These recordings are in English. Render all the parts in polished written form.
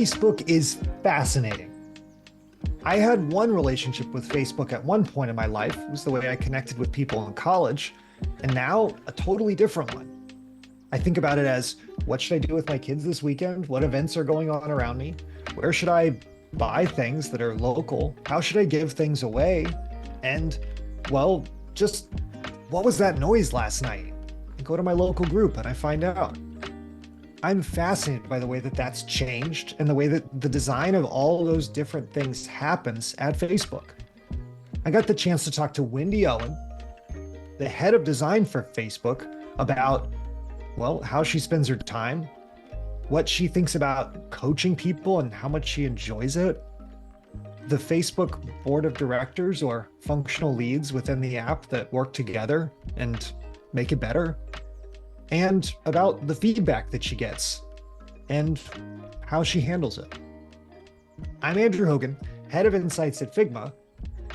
Facebook is fascinating. I had one relationship with Facebook at one point in my life. It was the way I connected with people in college, and now a totally different one. I think about it as what should I do with my kids this weekend? What events are going on around me? Where should I buy things that are local? How should I give things away? And, well, just what was that noise last night? I go to my local group and I find out. I'm fascinated by the way that that's changed and the way that the design of all those different things happens at Facebook. I got the chance to talk to Wendy Owen, the head of design for Facebook, about, well, how she spends her time, what she thinks about coaching people and how much she enjoys it, the Facebook board of directors or functional leads within the app that work together and make it better, and about the feedback that she gets and how she handles it. I'm Andrew Hogan, head of insights at Figma,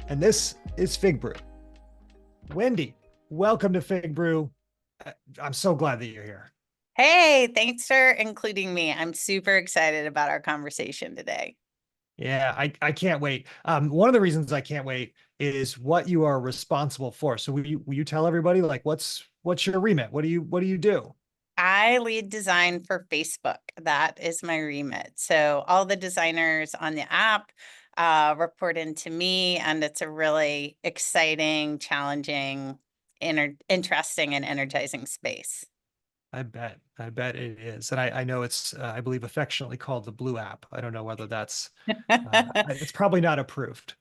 and this is FigBrew. Wendy, welcome to FigBrew. I'm so glad that you're here. Hey, thanks for including me. I'm super excited about our conversation today. Yeah, I can't wait. One of the reasons I can't wait is what you are responsible for. So will you tell everybody like what's your remit? What do you do? I lead design for Facebook. That is my remit. So all the designers on the app report into me, and it's a really exciting, challenging, interesting, and energizing space. I bet it is. And I know it's, I believe affectionately called the Blue app. I don't know whether that's, it's probably not approved.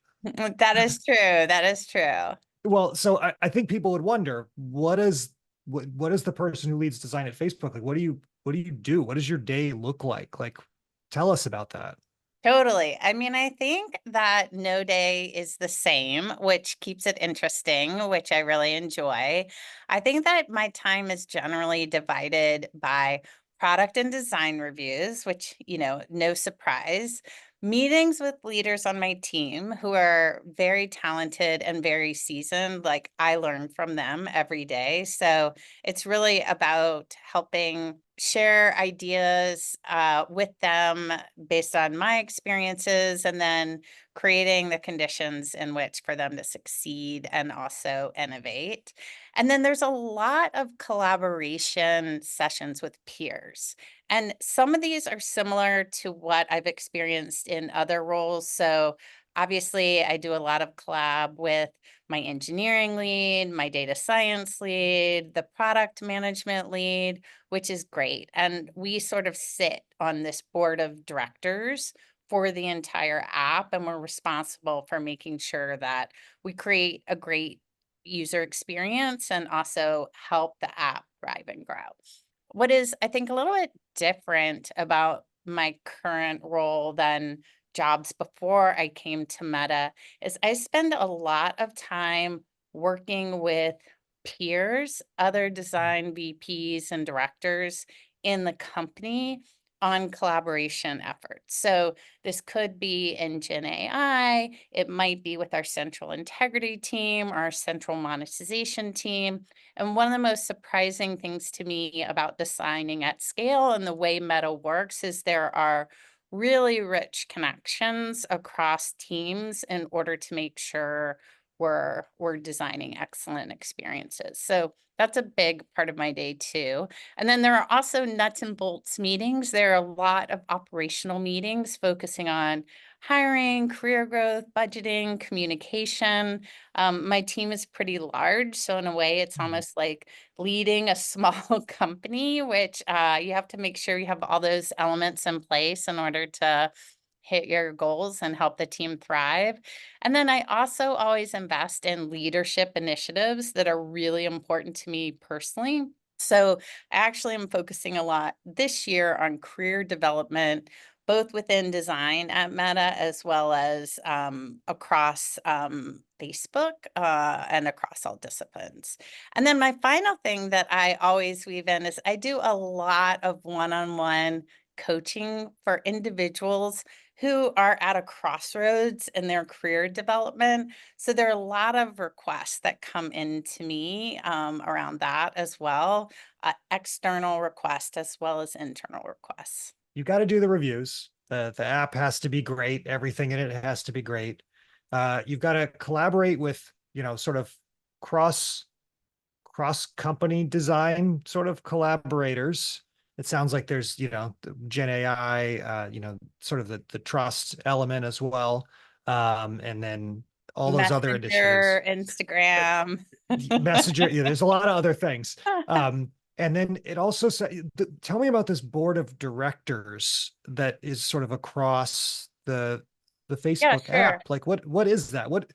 That is true. That is true. Well, so I think people would wonder, what is the person who leads design at Facebook? Like, what do you do? What does your day look like? Like, tell us about that. Totally. I mean, I think that no day is the same, which keeps it interesting, which I really enjoy. I think that my time is generally divided by product and design reviews, which, no surprise, meetings with leaders on my team who are very talented and very seasoned. Like I learn from them every day. So it's really about helping share ideas with them based on my experiences and then creating the conditions in which for them to succeed and also innovate. And then there's a lot of collaboration sessions with peers. And some of these are similar to what I've experienced in other roles. So obviously, I do a lot of collab with my engineering lead, my data science lead, the product management lead, which is great. And we sort of sit on this board of directors for the entire app, and we're responsible for making sure that we create a great user experience and also help the app thrive and grow. What is, I think, a little bit different about my current role than jobs before I came to Meta is I spend a lot of time working with peers, other design VPs and directors in the company on collaboration efforts. So this could be in Gen AI, it might be with our central integrity team or our central monetization team. And one of the most surprising things to me about designing at scale and the way Meta works is there are really rich connections across teams in order to make sure we're designing excellent experiences. So that's a big part of my day too. And then there are also nuts and bolts meetings. There are a lot of operational meetings focusing on hiring, career growth, budgeting, communication. My team is pretty large, so in a way, it's Mhm. almost like leading a small company, which you have to make sure you have all those elements in place in order to hit your goals and help the team thrive. And then I also always invest in leadership initiatives that are really important to me personally. So I actually am focusing a lot this year on career development, both within design at Meta as well as across Facebook and across all disciplines. And then my final thing that I always weave in is I do a lot of one-on-one coaching for individuals who are at a crossroads in their career development. So there are a lot of requests that come into me around that as well, external requests as well as internal requests. You got to do the reviews. The app has to be great. Everything in it has to be great. You've got to collaborate with, sort of cross cross company design sort of collaborators. It sounds like there's, Gen AI, sort of the trust element as well. And then all those other initiatives. Messenger, Instagram. Messenger, yeah, there's a lot of other things. And then it also said, tell me about this board of directors that is sort of across the Yeah, Facebook sure. app. Like what is that? What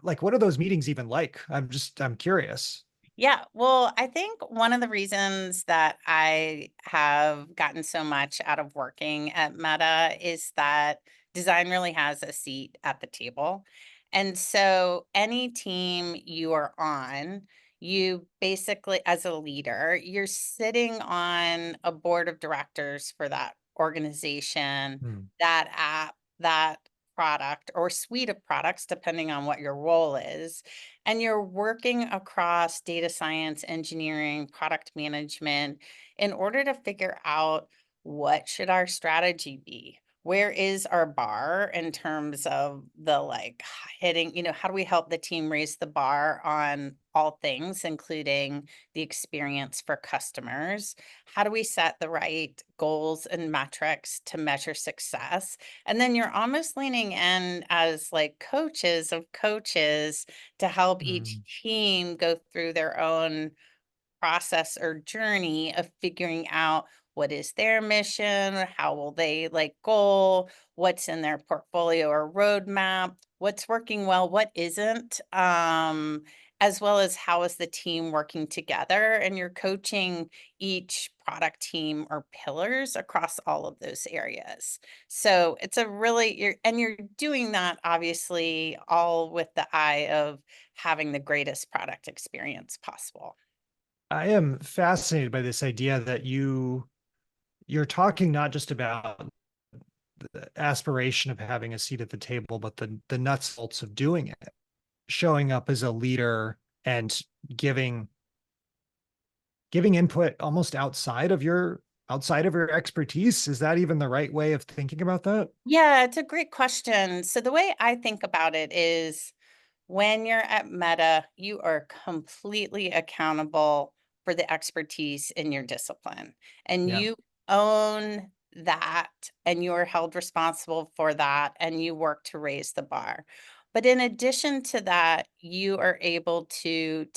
are those meetings even like? I'm curious. Yeah, well, I think one of the reasons that I have gotten so much out of working at Meta is that design really has a seat at the table. And so, any team you are on, you basically, as a leader, you're sitting on a board of directors for that organization, Hmm. that app, that product, or suite of products, depending on what your role is, and you're working across data science, engineering, product management in order to figure out what should our strategy be? Where is our bar in terms of the like hitting, how do we help the team raise the bar on all things, including the experience for customers? How do we set the right goals and metrics to measure success? And then you're almost leaning in as like coaches of coaches to help each Hmm. team go through their own process or journey of figuring out what is their mission, how will they like goal, what's in their portfolio or roadmap, what's working well, what isn't, as well as how is the team working together. And you're coaching each product team or pillars across all of those areas. So it's a really you're doing that obviously all with the eye of having the greatest product experience possible. I am fascinated by this idea that you're talking not just about the aspiration of having a seat at the table, but the nuts and bolts of doing it, showing up as a leader and giving giving input almost outside of your expertise. Is that even the right way of thinking about that? Yeah, it's a great question. So the way I think about it is when you're at Meta, you are completely accountable for the expertise in your discipline, and Yeah. you own that, and you're held responsible for that, and you work to raise the bar. But in addition to that, you are able to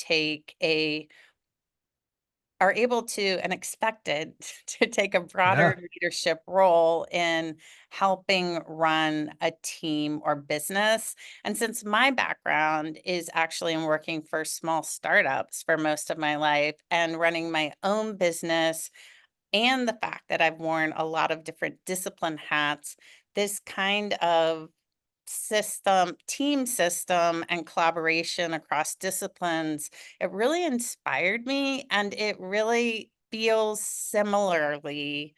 and expected to take a Yeah. broader leadership role in helping run a team or business. And since my background is actually in working for small startups for most of my life and running my own business, and the fact that I've worn a lot of different discipline hats, this kind of team system and collaboration across disciplines, it really inspired me, and it really feels similarly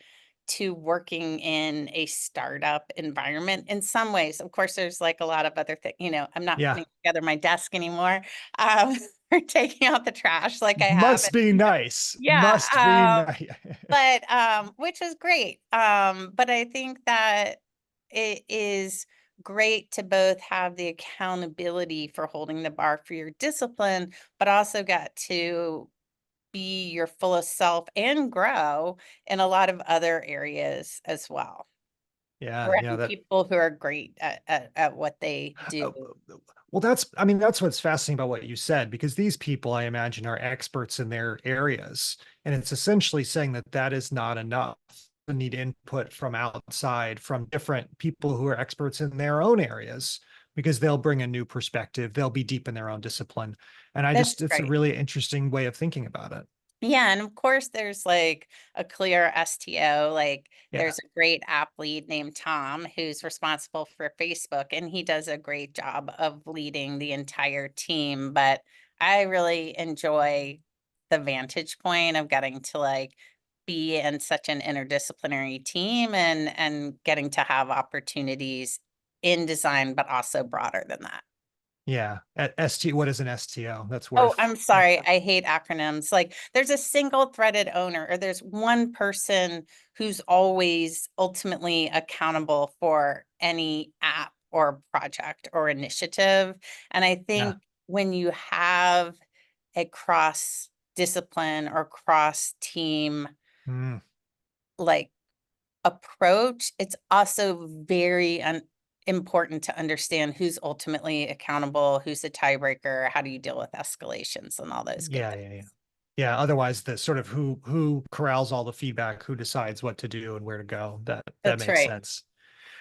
to working in a startup environment in some ways. Of course, there's like a lot of other things, I'm not Yeah. putting together my desk anymore, um, or taking out the trash like I have. Must be nice. Yeah, Must be nice. but, which is great, but I think that it is great to both have the accountability for holding the bar for your discipline, but also get to be your fullest self and grow in a lot of other areas as well. Yeah, yeah, Around that people who are great at what they do. uh, well, that's what's fascinating about what you said, because these people, I imagine, are experts in their areas. And it's essentially saying that that is not enough. You need input from outside, from different people who are experts in their own areas, because they'll bring a new perspective. They'll be deep in their own discipline. And That's it's a right. really interesting way of thinking about it. Yeah, and of course there's like a clear STO, like Yeah. there's a great app lead named Tom who's responsible for Facebook, and he does a great job of leading the entire team, but I really enjoy the vantage point of getting to like be in such an interdisciplinary team and getting to have opportunities in design but also broader than that. Yeah. At ST, what is an STO? That's Oh, worth. I'm sorry. I hate acronyms. Like there's a single threaded owner, or there's one person who's always ultimately accountable for any app or project or initiative. And I Yeah. think when you have a cross discipline or cross team Mm, like approach, it's also very important to understand who's ultimately accountable, who's the tiebreaker, how do you deal with escalations and all those good yeah, things. yeah, yeah. Yeah. Otherwise, the sort of who corrals all the feedback, who decides what to do and where to go. That That's makes right. sense.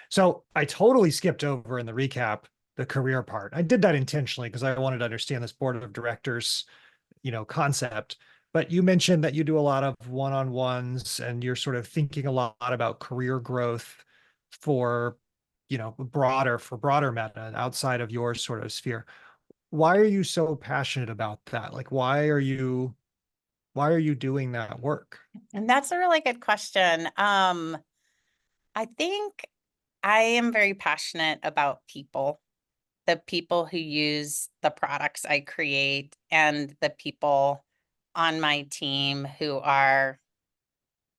So I totally skipped over in the recap the career part. I did that intentionally because I wanted to understand this board of directors, concept. But you mentioned that you do a lot of one-on-ones and you're sort of thinking a lot about career growth for, for broader meta outside of your sort of sphere. Why are you so passionate about that? Like, why are you doing that work? And that's a really good question. I think I am very passionate about people, the people who use the products I create, and the people on my team who have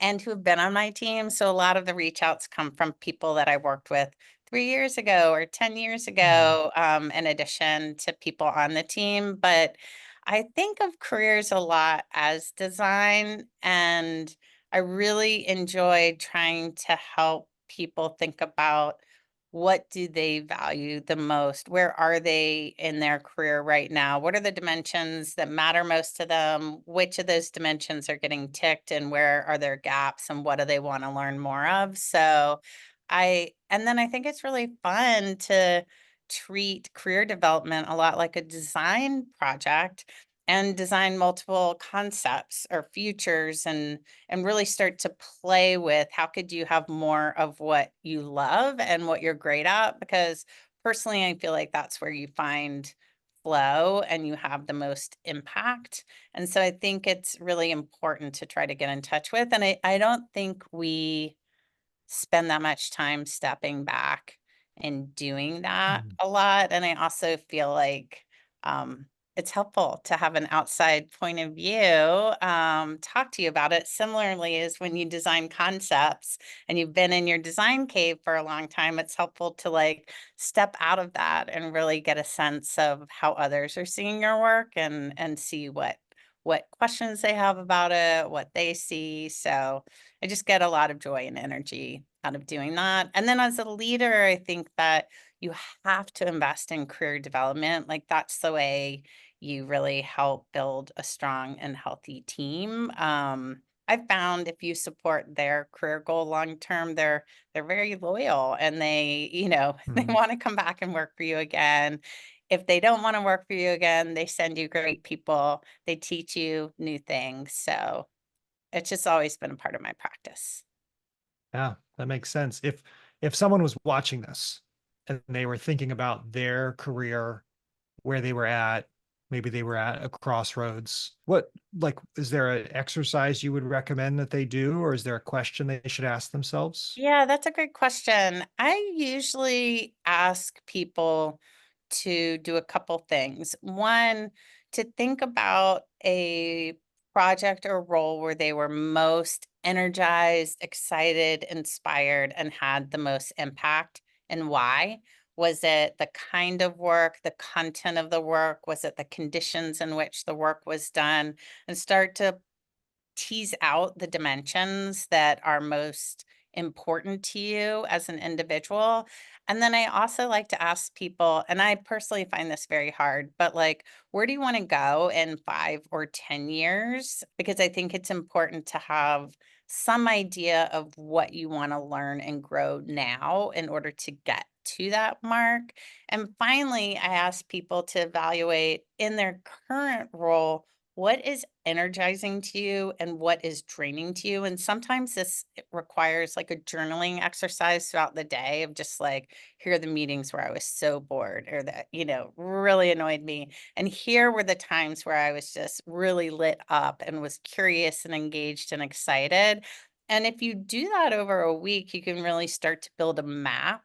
been on my team. So a lot of the reach outs come from people that I worked with 3 years ago or 10 years Mm, ago, in addition to people on the team. But I think of careers a lot as design, and I really enjoy trying to help people think about what do they value the most? Where are they in their career right now? What are the dimensions that matter most to them? Which of those dimensions are getting ticked and where are there gaps and what do they want to learn more of? And then I think it's really fun to treat career development a lot like a design project and design multiple concepts or futures and really start to play with how could you have more of what you love and what you're great at, because personally I feel like that's where you find flow and you have the most impact. And so I think it's really important to try to get in touch with, and I don't think we spend that much time stepping back and doing that mm, a lot. And I also feel like it's helpful to have an outside point of view, talk to you about it. Similarly, as when you design concepts and you've been in your design cave for a long time, it's helpful to like step out of that and really get a sense of how others are seeing your work and see what questions they have about it, what they see. So I just get a lot of joy and energy out of doing that. And then as a leader, I think that you have to invest in career development. Like that's the way you really help build a strong and healthy team. I've found if you support their career goal long term, they're very loyal and they mm. want to come back and work for you again. If they don't want to work for you again, they send you great people. They teach you new things. So it's just always been a part of my practice. Yeah, that makes sense. If someone was watching this and they were thinking about their career, where they were at, maybe they were at a crossroads, is there an exercise you would recommend that they do, or is there a question they should ask themselves? Yeah, that's a great question. I usually ask people to do a couple things. One, to think about a project or role where they were most energized, excited, inspired, and had the most impact, and why. Was it the kind of work, the content of the work? Was it the conditions in which the work was done? And start to tease out the dimensions that are most important to you as an individual. And then I also like to ask people, and I personally find this very hard, but like, where do you want to go in 5 or 10 years? Because I think it's important to have some idea of what you want to learn and grow now in order to get to that mark. And finally, I ask people to evaluate in their current role what is energizing to you and what is draining to you. And sometimes this requires like a journaling exercise throughout the day of just like, here are the meetings where I was so bored or that really annoyed me. And here were the times where I was just really lit up and was curious and engaged and excited. And if you do that over a week, you can really start to build a map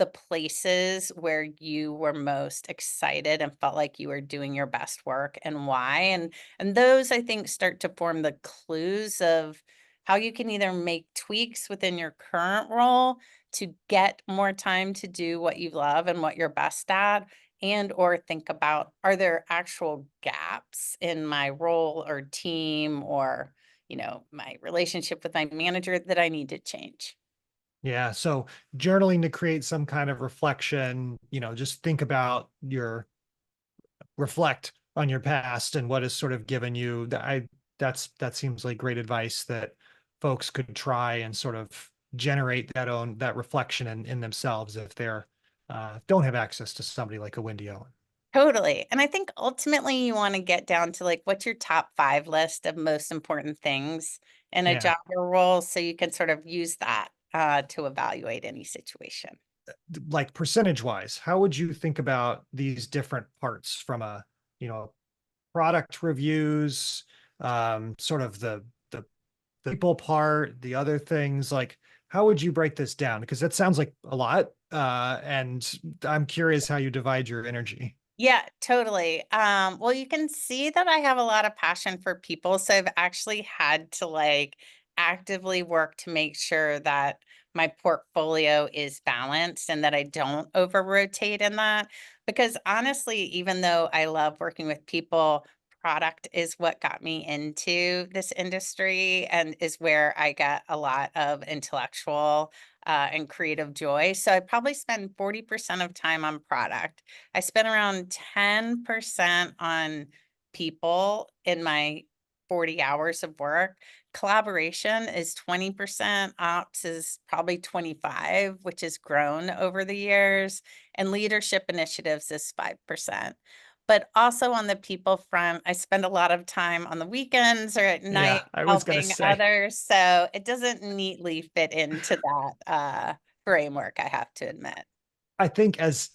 the places where you were most excited and felt like you were doing your best work and why. And those I think start to form the clues of how you can either make tweaks within your current role to get more time to do what you love and what you're best at, and or think about, are there actual gaps in my role or team or, my relationship with my manager that I need to change. Yeah. So journaling to create some kind of reflection, just think about reflect on your past and what has sort of given you that seems like great advice that folks could try and sort of generate that reflection in themselves if they're don't have access to somebody like a Wendy Owen. Totally. And I think ultimately you want to get down to like what's your top 5 list of most important things in a Yeah. job or role so you can sort of use that to evaluate any situation. Like percentage wise, how would you think about these different parts from a, product reviews, sort of the people part, the other things, like how would you break this down? Because that sounds like a lot. And I'm curious how you divide your energy. Yeah, totally. Well, you can see that I have a lot of passion for people. So I've actually had to like actively work to make sure that my portfolio is balanced and that I don't over rotate in that. Because honestly, even though I love working with people, product is what got me into this industry and is where I get a lot of intellectual and creative joy. So I probably spend 40% of time on product. I spent around 10% on people in my 40 hours of work. Collaboration is 20%, ops is probably 25, which has grown over the years, and leadership initiatives is 5%. But also on the people front, I spend a lot of time on the weekends or at Yeah, night I was gonna helping say. others. So it doesn't neatly fit into that framework, I have to admit. I think as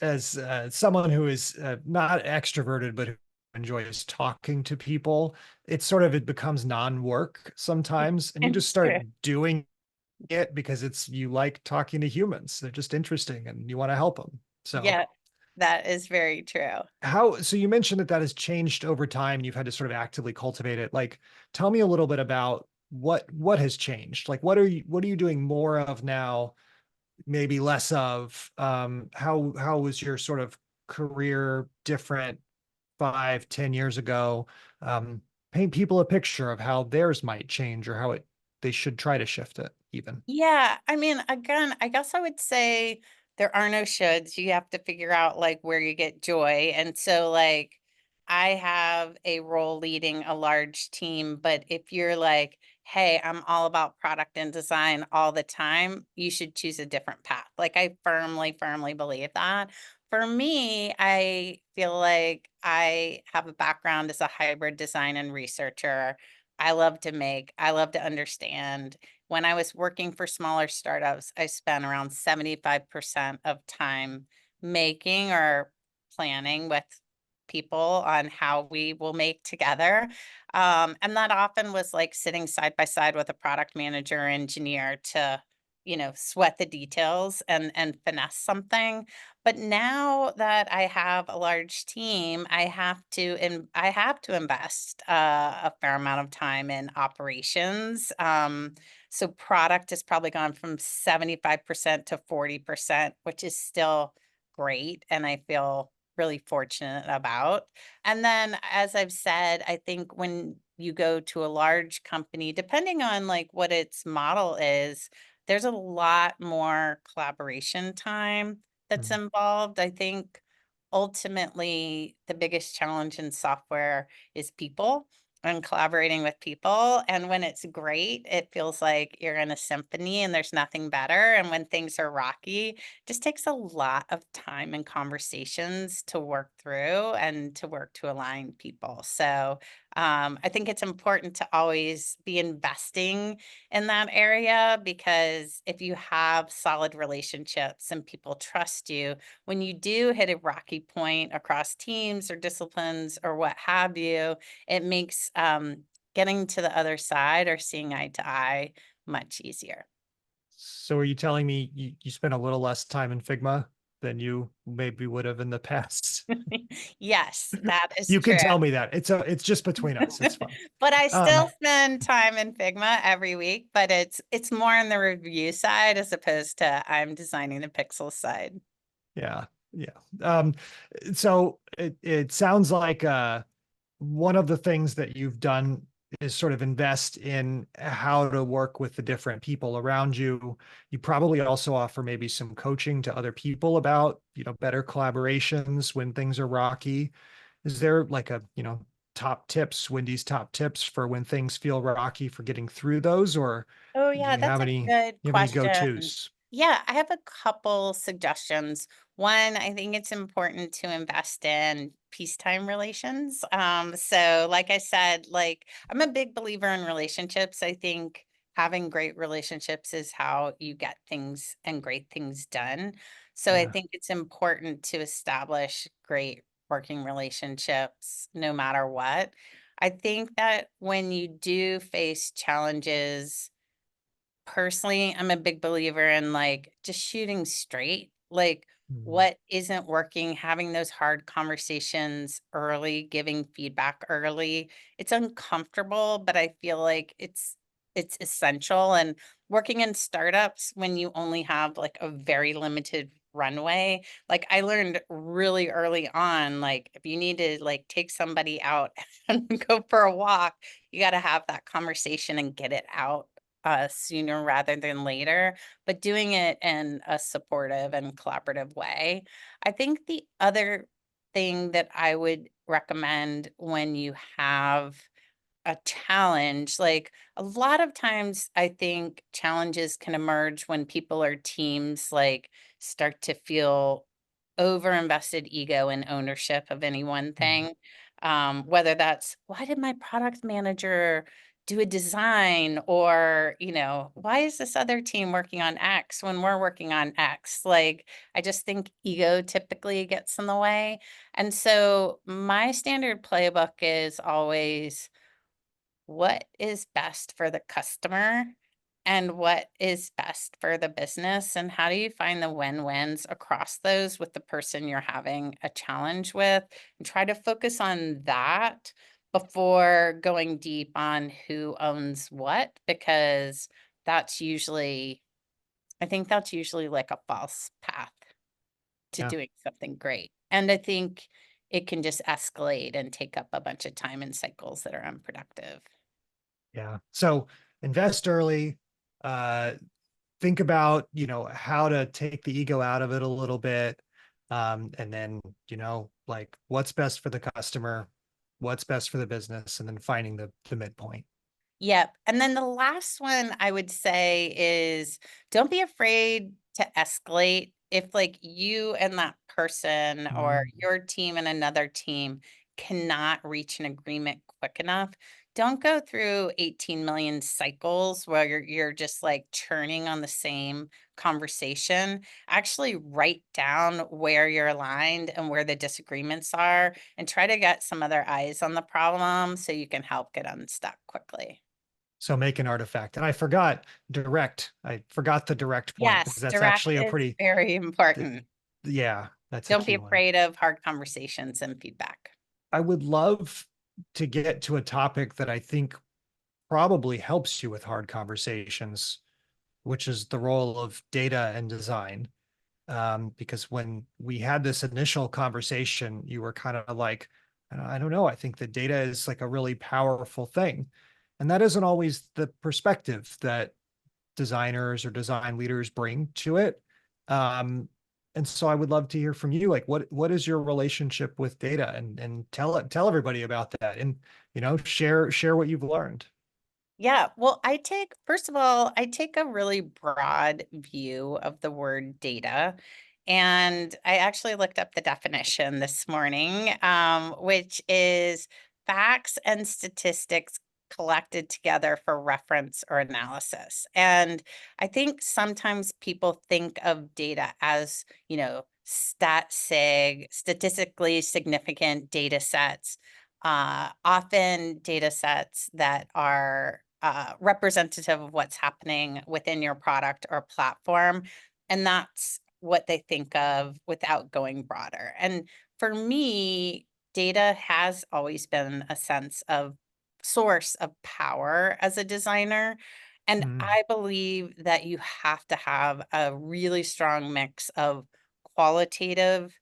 someone who is not extroverted but who enjoys talking to people, it becomes non-work sometimes, and you just It's start true. doing it because you like talking to humans. They're just interesting, and you want to help them. So Yeah, that is very true. so you mentioned that has changed over time, and you've had to sort of actively cultivate it. Like, tell me a little bit about what has changed. Like, what are you doing more of now? Maybe less of, how was your sort of career different 5, 10 years ago? Paint people a picture of how theirs might change or how they should try to shift it even. Yeah, I mean, again, I guess I would say there are no shoulds. You have to figure out like where you get joy. And so like I have a role leading a large team, but if you're like, hey, I'm all about product and design all the time, you should choose a different path. Like I firmly, firmly believe that. For me, I feel like I have a background as a hybrid design and researcher. I love to make, I love to understand. When I was working for smaller startups, I spent around 75% of time making or planning with people on how we will make together. And that often was like sitting side by side with a product manager or engineer to, sweat the details and finesse something. But now that I have a large team, I have to invest a fair amount of time in operations. So product has probably gone from 75% to 40%, which is still great. And I feel really fortunate about. And then, as I've said, I think when you go to a large company, depending on like what its model is, there's a lot more collaboration time that's Mhm. involved. I think ultimately the biggest challenge in software is people and collaborating with people. And when it's great, it feels like you're in a symphony and there's nothing better. And when things are rocky, it just takes a lot of time and conversations to work through and to work to align people. So I think it's important to always be investing in that area because if you have solid relationships and people trust you, when you do hit a rocky point across teams or disciplines or what have you, it makes, getting to the other side or seeing eye to eye much easier. So are you telling me you spend a little less time in Figma? than you maybe would have in the past. Yes, that is You true. can tell me that. It's just between us. It's fine. But I still Um, spend time in Figma every week, but it's more on the review side as opposed to I'm designing the pixel side. yeah, yeah. Um, so it sounds like one of the things that you've done is sort of invest in how to work with the different people around you. You probably also offer maybe some coaching to other people about, better collaborations when things are rocky. Is there like top tips, Wendy's top tips for when things feel rocky for getting through those, or Oh do yeah, that's a good you have any question. go-tos? Yeah, I have a couple suggestions. One, I think it's important to invest in peacetime relations. So like I said, like I'm a big believer in relationships. I think having great relationships is how you get things and great things done. So I Yeah. think it's important to establish great working relationships no matter what. I think that when you do face challenges, personally, I'm a big believer in like just shooting straight, like Mm, what isn't working, having those hard conversations early, giving feedback early. It's uncomfortable, but I feel like it's essential. And working in startups when you only have like a very limited runway, like I learned really early on, like if you need to like take somebody out and go for a walk, you got to have that conversation and get it out sooner rather than later, but doing it in a supportive and collaborative way. I think the other thing that I would recommend when you have a challenge, like a lot of times I think challenges can emerge when people or teams like start to feel over invested ego and ownership of any one mm. thing. Whether that's why did my product manager do a design, or why is this other team working on X when we're working on X? Like I just think ego typically gets in the way. And so my standard playbook is always what is best for the customer and what is best for the business, and how do you find the win-wins across those with the person you're having a challenge with, and try to focus on that before going deep on who owns what, because that's usually I think that's usually like a false path to Yeah. doing something great. And I think it can just escalate and take up a bunch of time and cycles that are unproductive. Yeah. So invest early, uh, think about, how to take the ego out of it a little bit. And then, like what's best for the customer, what's best for the business, and then finding the midpoint. Yep. And then the last one I would say is don't be afraid to escalate. If like you and that person or Mm. your team and another team cannot reach an agreement quick enough, don't go through 18 million cycles where you're just like churning on the same conversation. Actually write down where you're aligned and where the disagreements are, and try to get some other eyes on the problem so you can help get unstuck quickly. So make an artifact. And I forgot direct. I forgot the direct point because Yes, that's direct actually a is pretty, very th- important. yeah, that's a Don't be key one. afraid of hard conversations and feedback. I would love to get to a topic that I think probably helps you with hard conversations, which is the role of data and design. Because when we had this initial conversation, you were kind of like, I don't know, I think that data is like a really powerful thing. And that isn't always the perspective that designers or design leaders bring to it. And so I would love to hear from you, like what is your relationship with data, and tell everybody about that, and share what you've learned. Yeah, well, first of all, I take a really broad view of the word data. And I actually looked up the definition this morning, which is facts and statistics collected together for reference or analysis. And I think sometimes people think of data as, stat sig, statistically significant data sets, often data sets that are representative of what's happening within your product or platform. And that's what they think of without going broader. And for me, data has always been a sense of source of power as a designer. And Mm. I believe that you have to have a really strong mix of qualitative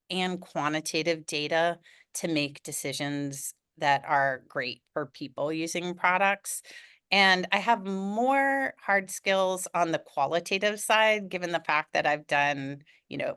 and quantitative data to make decisions that are great for people using products. And I have more hard skills on the qualitative side, given the fact that I've done,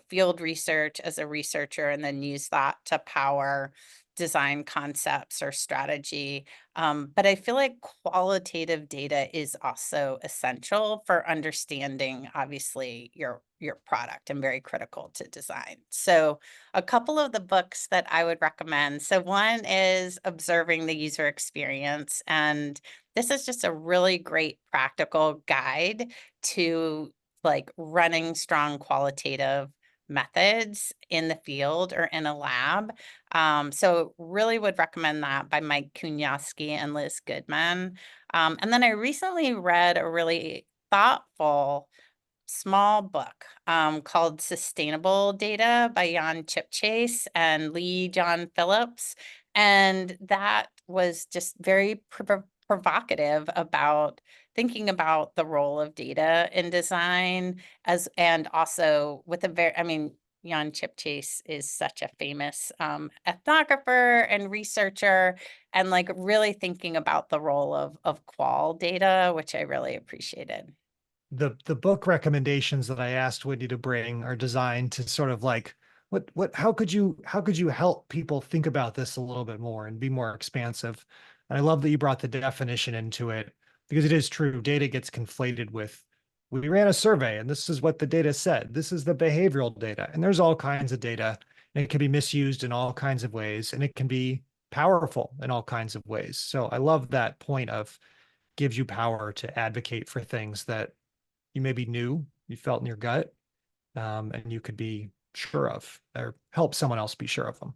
field research as a researcher and then use that to power design concepts or strategy. But I feel like qualitative data is also essential for understanding, obviously, your product and very critical to design. So a couple of the books that I would recommend. So one is Observing the User Experience, and this is just a really great practical guide to like running strong qualitative methods in the field or in a lab. So really would recommend that by Mike Kunyowski and Liz Goodman. And then I recently read a really thoughtful small book called Sustainable Data by Jan Chipchase and Lee John Phillips. And that was just very provocative about thinking about the role of data in design as and also with a very, I mean, Jan Chipchase is such a famous ethnographer and researcher, and like really thinking about the role of qual data, which I really appreciated. The book recommendations that I asked Wendy to bring are designed to sort of like what how could you help people think about this a little bit more and be more expansive? And I love that you brought the definition into it because it is true. Data gets conflated with we ran a survey and this is what the data said. This is the behavioral data. And there's all kinds of data and it can be misused in all kinds of ways and it can be powerful in all kinds of ways. So I love that point of gives you power to advocate for things that you maybe knew, you felt in your gut, and you could be sure of or help someone else be sure of them.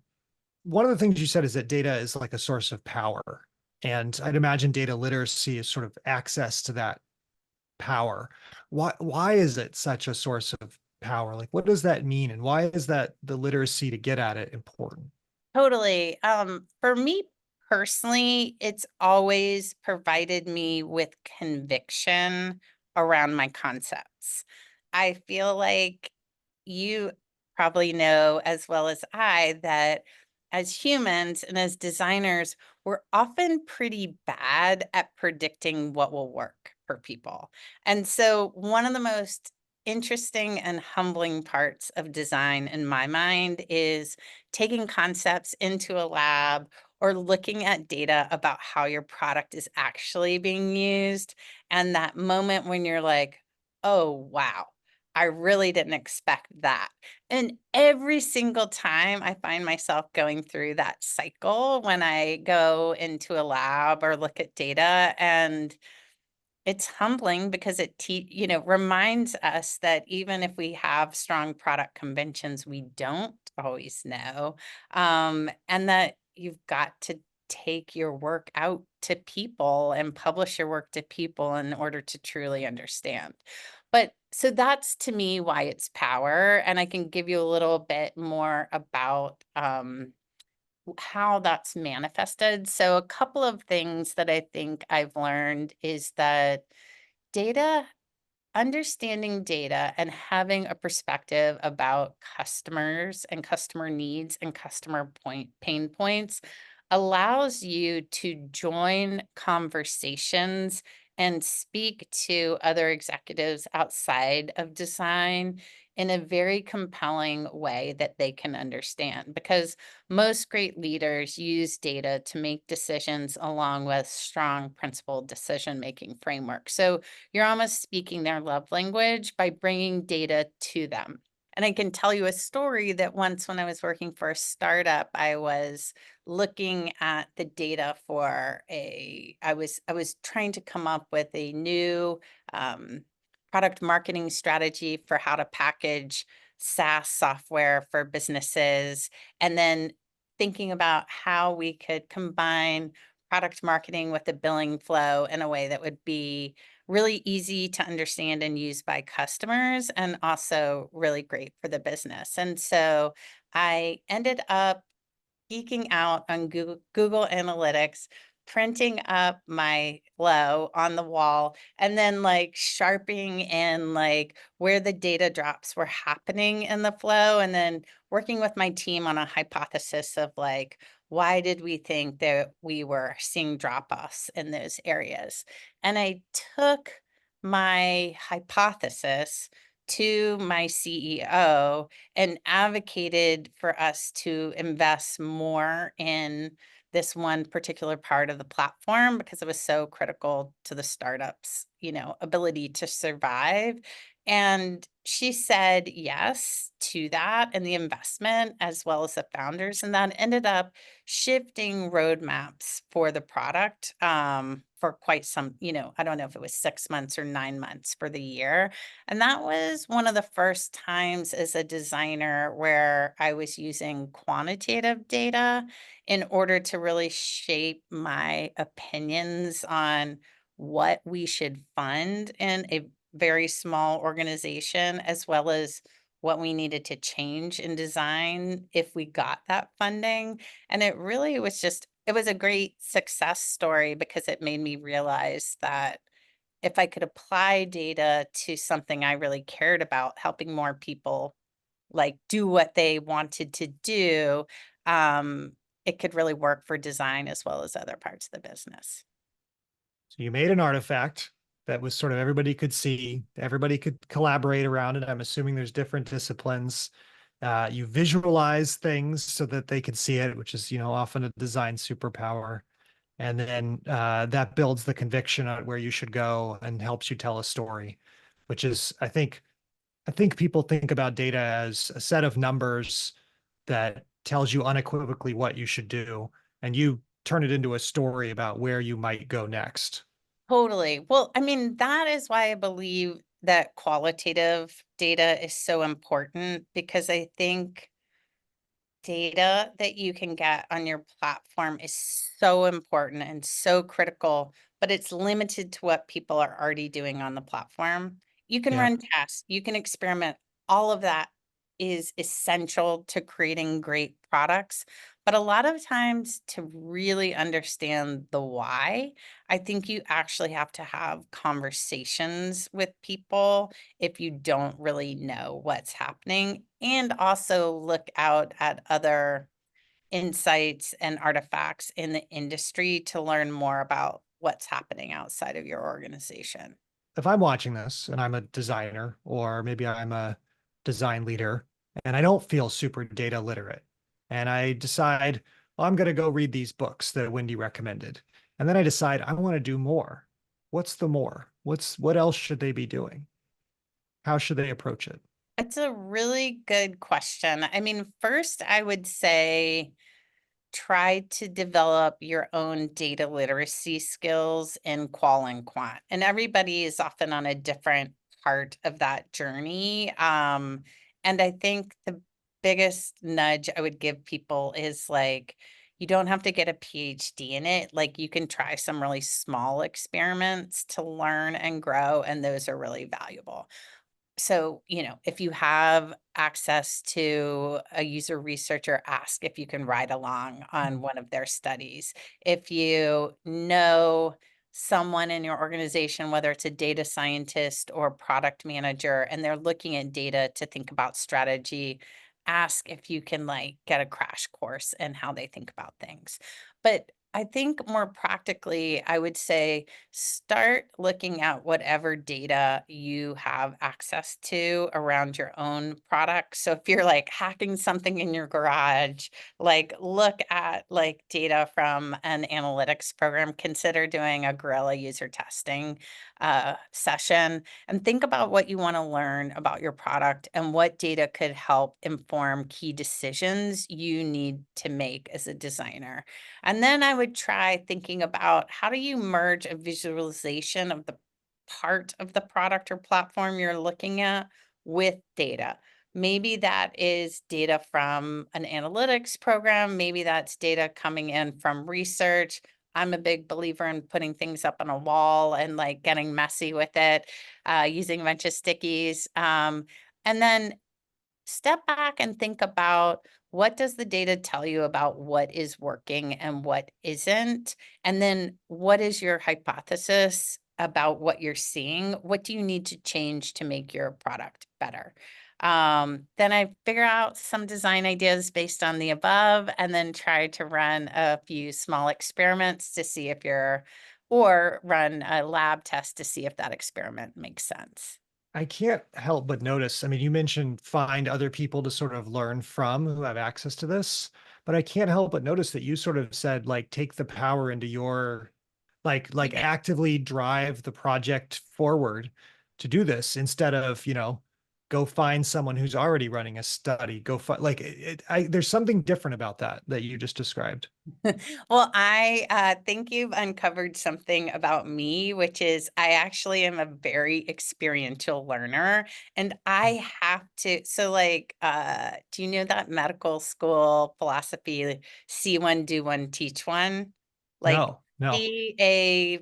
One of the things you said is that data is like a source of power. And I'd imagine data literacy is sort of access to that power. Why is it such a source of power? Like, what does that mean? And why is that the literacy to get at it important? Totally. For me personally, it's always provided me with conviction around my concepts. I feel like you probably know as well as I that as humans and as designers, we're often pretty bad at predicting what will work for people. And so, one of the most interesting and humbling parts of design in my mind is taking concepts into a lab or looking at data about how your product is actually being used. And that moment when you're like, oh, wow, I really didn't expect that. And every single time I find myself going through that cycle when I go into a lab or look at data, and it's humbling because reminds us that even if we have strong product conventions, we don't always know, and that you've got to take your work out to people and publish your work to people in order to truly understand. But so that's to me why it's power, and I can give you a little bit more about how that's manifested. So a couple of things that I think I've learned is that data understanding data and having a perspective about customers and customer needs and customer point pain points allows you to join conversations and speak to other executives outside of design in a very compelling way that they can understand, because most great leaders use data to make decisions along with strong principled decision making framework. So you're almost speaking their love language by bringing data to them. And I can tell you a story that once when I was working for a startup, I was looking at the data for I was trying to come up with a new um, product marketing strategy for how to package SaaS software for businesses, and then thinking about how we could combine product marketing with the billing flow in a way that would be really easy to understand and use by customers and also really great for the business. And so I ended up geeking out on Google Analytics, printing up my flow on the wall, and then like sharpening in like where the data drops were happening in the flow, and then working with my team on a hypothesis of like, why did we think that we were seeing drop-offs in those areas? And I took my hypothesis to my CEO and advocated for us to invest more in this one particular part of the platform because it was so critical to the startup's, ability to survive. And she said yes to that and the investment as well as the founders. And that ended up shifting roadmaps for the product for quite some, I don't know if it was 6 months or 9 months for the year. And that was one of the first times as a designer where I was using quantitative data in order to really shape my opinions on what we should fund in a very small organization, as well as what we needed to change in design if we got that funding. And it really was just, it was a great success story because it made me realize that if I could apply data to something I really cared about, helping more people like do what they wanted to do, um, it could really work for design as well as other parts of the business. So you made an artifact that was sort of everybody could see, everybody could collaborate around it. I'm assuming there's different disciplines. You visualize things so that they could see it, which is, often a design superpower. And then that builds the conviction on where you should go and helps you tell a story, which is, I think people think about data as a set of numbers that tells you unequivocally what you should do, and you turn it into a story about where you might go next. Totally. Well, I mean, that is why I believe that qualitative data is so important because I think data that you can get on your platform is so important and so critical, but it's limited to what people are already doing on the platform. You can Yeah. run tests, you can experiment. All of that is essential to creating great products. But a lot of times, to really understand the why, I think you actually have to have conversations with people if you don't really know what's happening, and also look out at other insights and artifacts in the industry to learn more about what's happening outside of your organization. If I'm watching this and I'm a designer, or maybe I'm a design leader, and I don't feel super data literate, and I decide, well, I'm going to go read these books that Wendy recommended, and then I decide I want to do more. What's the more? What else should they be doing? How should they approach it? It's a really good question. I mean, first, I would say try to develop your own data literacy skills in qual and quant. And everybody is often on a different part of that journey. And I think the biggest nudge I would give people is like, you don't have to get a PhD in it. Like, you can try some really small experiments to learn and grow, and those are really valuable. So, if you have access to a user researcher, ask if you can ride along on one of their studies. If you know someone in your organization, whether it's a data scientist or product manager, and they're looking at data to think about strategy, ask if you can like get a crash course in how they think about things. But I think more practically, I would say start looking at whatever data you have access to around your own product. So if you're like hacking something in your garage, like look at like data from an analytics program, consider doing a guerrilla user testing session, and think about what you want to learn about your product and what data could help inform key decisions you need to make as a designer. And then I would try thinking about how do you merge a visualization of the part of the product or platform you're looking at with data. Maybe that is data from an analytics program. Maybe that's data coming in from research. I'm a big believer in putting things up on a wall and like getting messy with it, using a bunch of stickies. And then step back and think about, what does the data tell you about what is working and what isn't? And then what is your hypothesis about what you're seeing? What do you need to change to make your product better? Then I figure out some design ideas based on the above, and then try to run a few small experiments to see if or run a lab test to see if that experiment makes sense. I can't help but notice. I mean, you mentioned find other people to sort of learn from who have access to this, but I can't help but notice that you sort of said like take the power into your like Yeah. actively drive the project forward to do this instead of, go find someone who's already running a study. Go find like there's something different about that you just described. Well, I think you've uncovered something about me, which is I actually am a very experiential learner, and I have to. So, like, do you know that medical school philosophy, see one, do one, teach one? Like, No, no. see a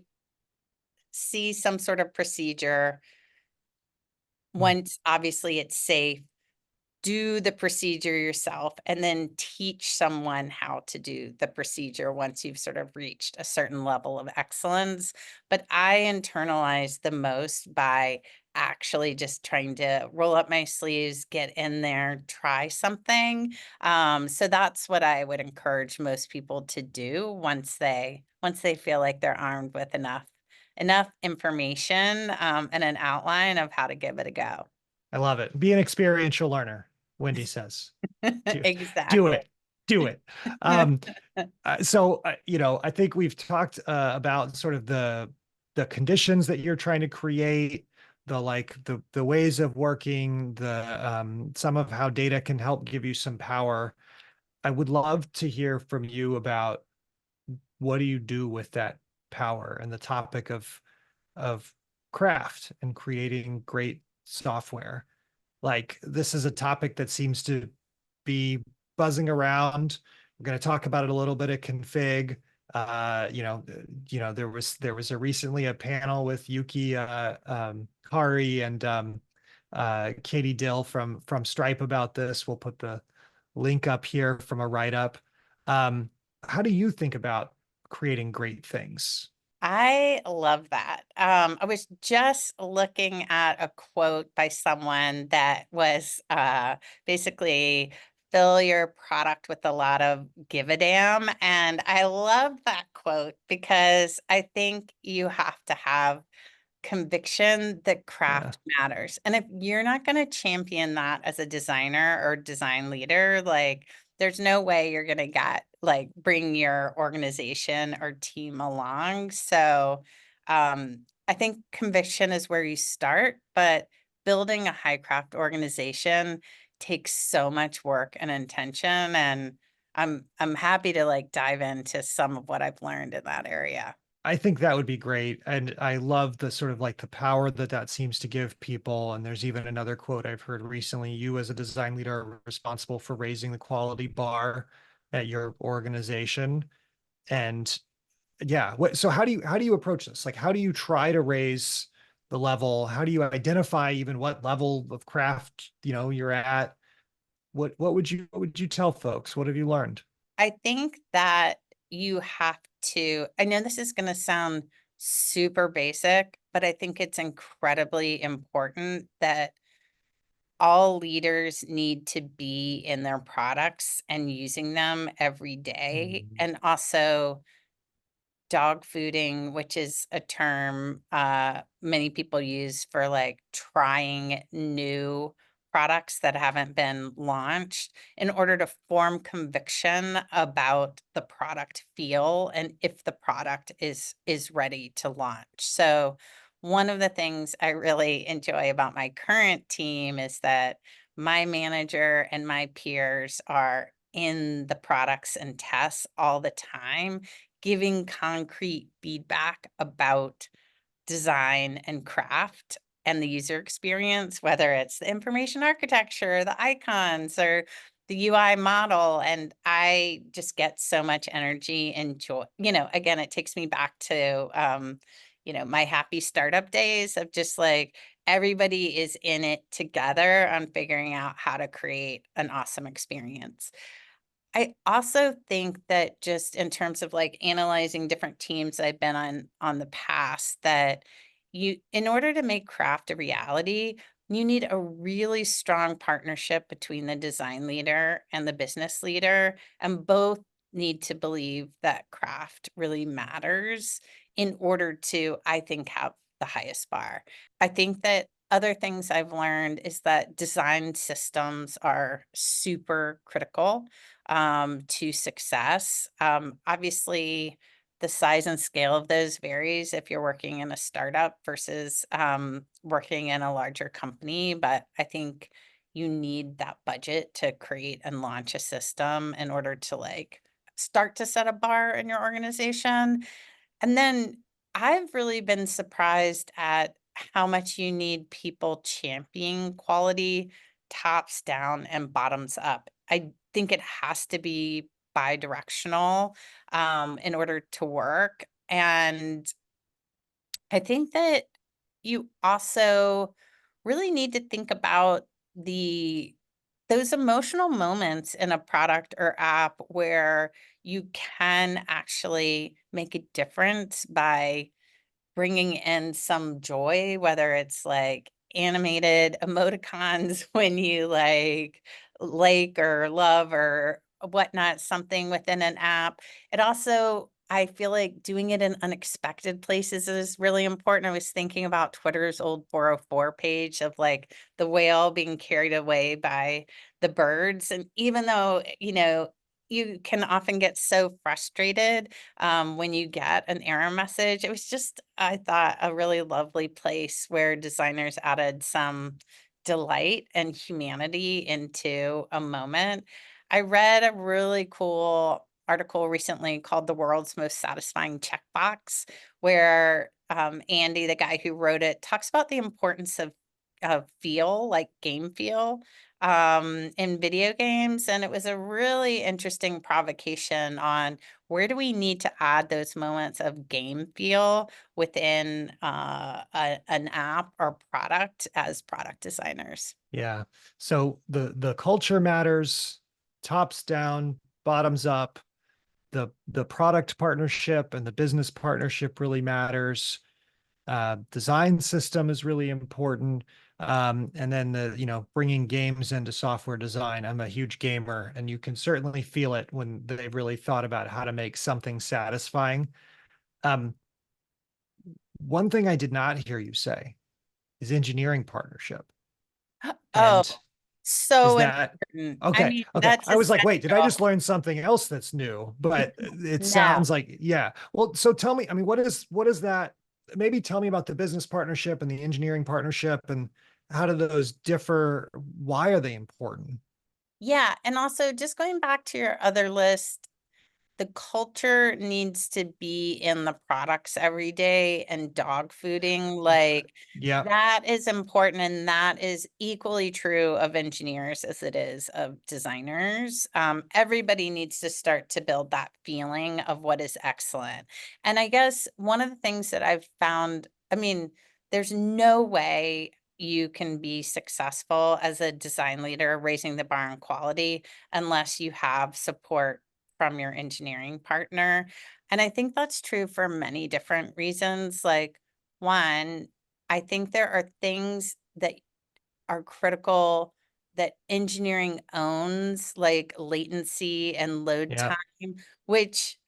see some sort of procedure. Mm. Once obviously it's safe, do the procedure yourself, and then teach someone how to do the procedure once you've sort of reached a certain level of excellence. But I internalize the most by actually just trying to roll up my sleeves, get in there, try something. So that's what I would encourage most people to do once they feel like they're armed with enough information, and an outline of how to give it a go. I love it. Be an experiential learner, Wendy says. Do, do Exactly. it. Do it. Um, I think we've talked about sort of the conditions that you're trying to create, the ways of working, the some of how data can help give you some power. I would love to hear from you about what do you do with that power and the topic of craft and creating great software. Like this is a topic that seems to be buzzing around. We're going to talk about it a little bit at config. There was a recently a panel with Yuki Kari and Katie Dill from Stripe about this. We'll put the link up here from a write up. Um, how do you think about creating great things? I love that. I was just looking at a quote by someone that was basically fill your product with a lot of give a damn. And I love that quote because I think you have to have conviction that Yeah. craft matters. And if you're not going to champion that as a designer or design leader, like there's no way you're going to get like bring your organization or team along. So I think conviction is where you start, but building a high craft organization takes so much work and intention. And I'm happy to like dive into some of what I've learned in that area. I think that would be great. And I love the sort of like the power that seems to give people. And there's even another quote I've heard recently. You as a design leader are responsible for raising the quality bar at your organization. And yeah, so how do you approach this? Like, how do you try to raise the level? How do you identify even what level of craft, you're at? What would you tell folks? What have you learned? I think that you have to, I know this is going to sound super basic, but I think it's incredibly important that all leaders need to be in their products and using them every day. Mhm. And also, dog fooding, which is a term many people use for like trying new products that haven't been launched in order to form conviction about the product feel and if the product is ready to launch. So one of the things I really enjoy about my current team is that my manager and my peers are in the products and tests all the time, giving concrete feedback about design and craft and the user experience, whether it's the information architecture, the icons, or the UI model, and I just get so much energy and joy. Again, it takes me back to my happy startup days of just like everybody is in it together on figuring out how to create an awesome experience. I also think that just in terms of like analyzing different teams I've been on the past, that in order to make craft a reality, you need a really strong partnership between the design leader and the business leader, and both need to believe that craft really matters in order to, I think, have the highest bar. I think that other things I've learned is that design systems are super critical to success. Obviously, the size and scale of those varies if you're working in a startup versus working in a larger company. But I think you need that budget to create and launch a system in order to like start to set a bar in your organization. And then I've really been surprised at how much you need people championing quality tops down and bottoms up. I think it has to be bi-directional in order to work. And I think that you also really need to think about the those emotional moments in a product or app where you can actually make a difference by bringing in some joy, whether it's like animated emoticons when you like or love or whatnot, something within an app. It also, I feel like doing it in unexpected places is really important. I was thinking about Twitter's old 404 page of like the whale being carried away by the birds. And even though, you can often get so frustrated when you get an error message. It was just, I thought, a really lovely place where designers added some delight and humanity into a moment. I read a really cool article recently called The World's Most Satisfying Checkbox, where Andy, the guy who wrote it, talks about the importance of feel, like game feel, in video games. And it was a really interesting provocation on where do we need to add those moments of game feel within an app or product as product designers? Yeah. So the culture matters, tops down, bottoms up. The product partnership and the business partnership really matters. Design system is really important. And then bringing games into software design. I'm a huge gamer, and you can certainly feel it when they've really thought about how to make something satisfying. Um, One thing I did not hear you say is engineering partnership. Oh, And is so that important. I okay? mean, Okay. that's I was like, wait, did I essential. just learn something else that's new? But it No. sounds like, yeah. Well, so tell me, I mean, what is that? Maybe tell me about the business partnership and the engineering partnership, and how do those differ? Why are they important? Yeah. And also, just going back to your other list, the culture needs to be in the products every day, and dog fooding, like Yeah. that is important. And that is equally true of engineers as it is of designers. Everybody needs to start to build that feeling of what is excellent. And I guess one of the things that I've found, I mean, there's no way you can be successful as a design leader raising the bar on quality unless you have support from your engineering partner. And I think that's true for many different reasons. Like, one, I think there are things that are critical that engineering owns, like latency and load Yeah. time, which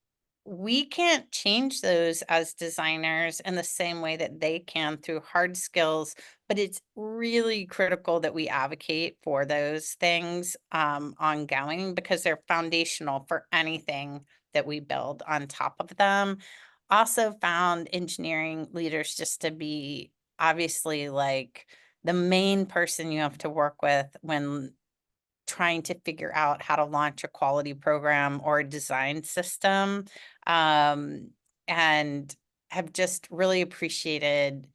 we can't change those as designers in the same way that they can through hard skills, but it's really critical that we advocate for those things ongoing because they're foundational for anything that we build on top of them. Also found engineering leaders just to be obviously like the main person you have to work with when trying to figure out how to launch a quality program or a design system, um, and have just really appreciated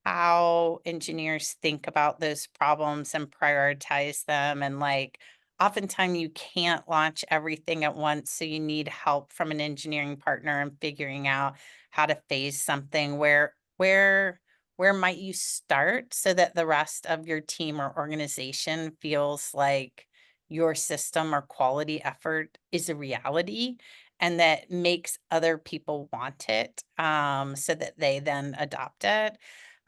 how engineers think about those problems and prioritize them. And like, oftentimes you can't launch everything at once, so you need help from an engineering partner in figuring out how to phase something. Where might you start so that the rest of your team or organization feels like your system or quality effort is a reality and that makes other people want it, so that they then adopt it.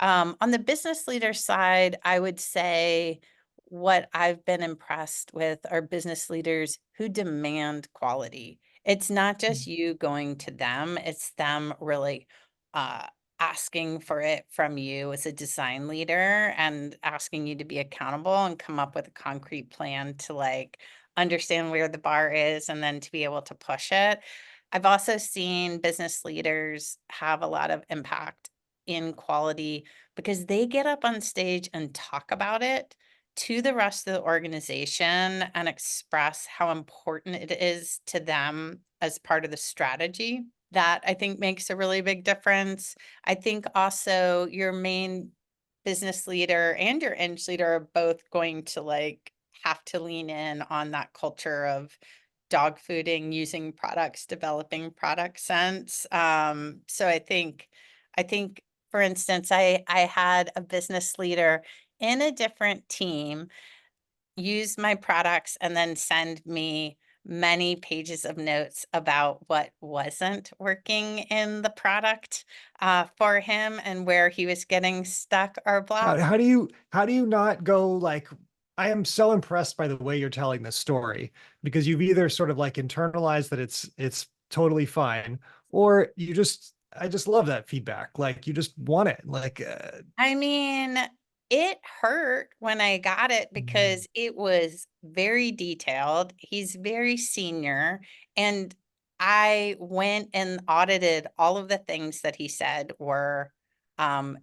On the business leader side, I would say what I've been impressed with are business leaders who demand quality. It's not just you going to them, it's them really uh, asking for it from you as a design leader and asking you to be accountable and come up with a concrete plan to like understand where the bar is and then to be able to push it. I've also seen business leaders have a lot of impact in quality because they get up on stage and talk about it to the rest of the organization and express how important it is to them as part of the strategy. That I think makes a really big difference. I think also your main business leader and your eng leader are both going to like have to lean in on that culture of dog fooding, using products, developing product sense. So I think for instance, I had a business leader in a different team use my products and then send me many pages of notes about what wasn't working in the product for him and where he was getting stuck or blocked. How do you not go like, I am so impressed by the way you're telling this story, because you've either sort of like internalized that it's totally fine, or you just, I just love that feedback. Like you just want it. Like I mean, it hurt when I got it mm, because it was very detailed. He's very senior, and I went and audited all of the things that he said were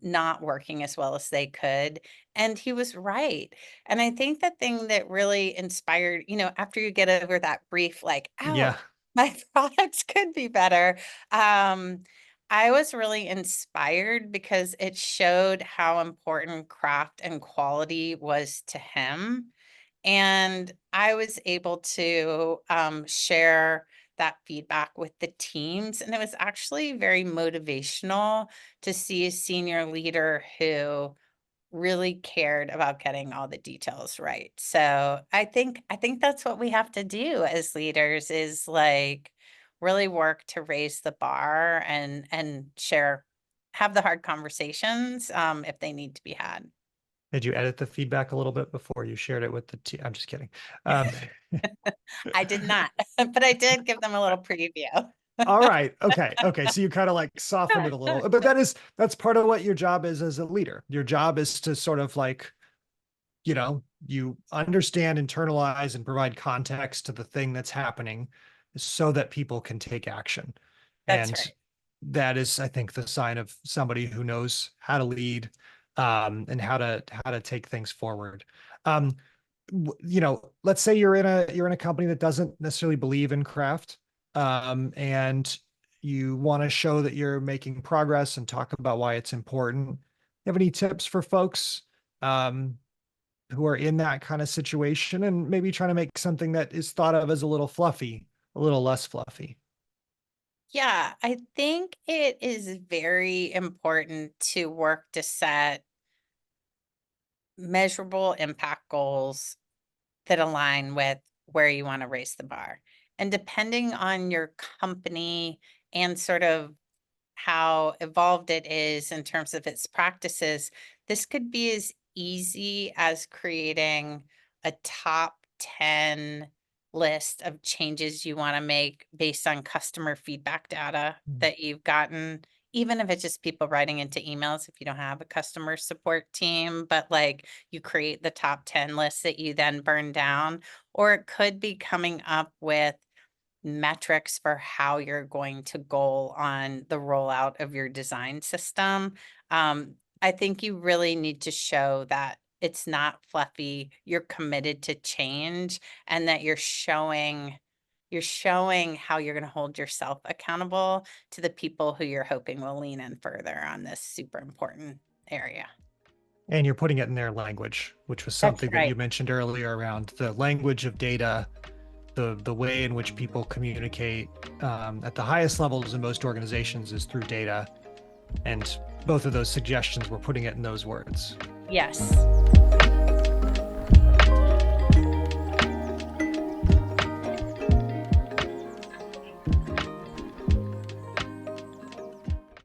not working as well as they could. And he was right. And I think the thing that really inspired, after you get over that brief, like, ouch, yeah. my products could be better. Um, I was really inspired because it showed how important craft and quality was to him. And I was able to share that feedback with the teams. And it was actually very motivational to see a senior leader who really cared about getting all the details right. So I think that's what we have to do as leaders is like really work to raise the bar and share have the hard conversations if they need to be had. Did you edit the feedback a little bit before you shared it with the team? I'm just kidding. Um, I did not, but I did give them a little preview. all right. Okay. Okay. So you kind of like softened it a little, but that's part of what your job is as a leader. Your job is to sort of like, you understand, internalize, and provide context to the thing that's happening so that people can take action. That's And right. that is, I think, the sign of somebody who knows how to lead, and how to take things forward. Um, let's say you're in a company that doesn't necessarily believe in craft, and you want to show that you're making progress and talk about why it's important. You have any tips for folks um, who are in that kind of situation and maybe trying to make something that is thought of as a little fluffy, a little less fluffy? Yeah, I think it is very important to work to set measurable impact goals that align with where you want to raise the bar. And depending on your company and sort of how evolved it is in terms of its practices, this could be as easy as creating a top 10 list of changes you want to make based on customer feedback data Mm. that you've gotten, even if it's just people writing into emails if you don't have a customer support team, but like you create the top 10 lists that you then burn down, or it could be coming up with metrics for how you're going to goal on the rollout of your design system. I think you really need to show that it's not fluffy, you're committed to change, and that you're showing how you're going to hold yourself accountable to the people who you're hoping will lean in further on this super important area. And you're putting it in their language, which was That's something that you right. mentioned earlier around the language of data, the way in which people communicate at the highest levels in most organizations is through data. And both of those suggestions, we're putting it in those words. Yes.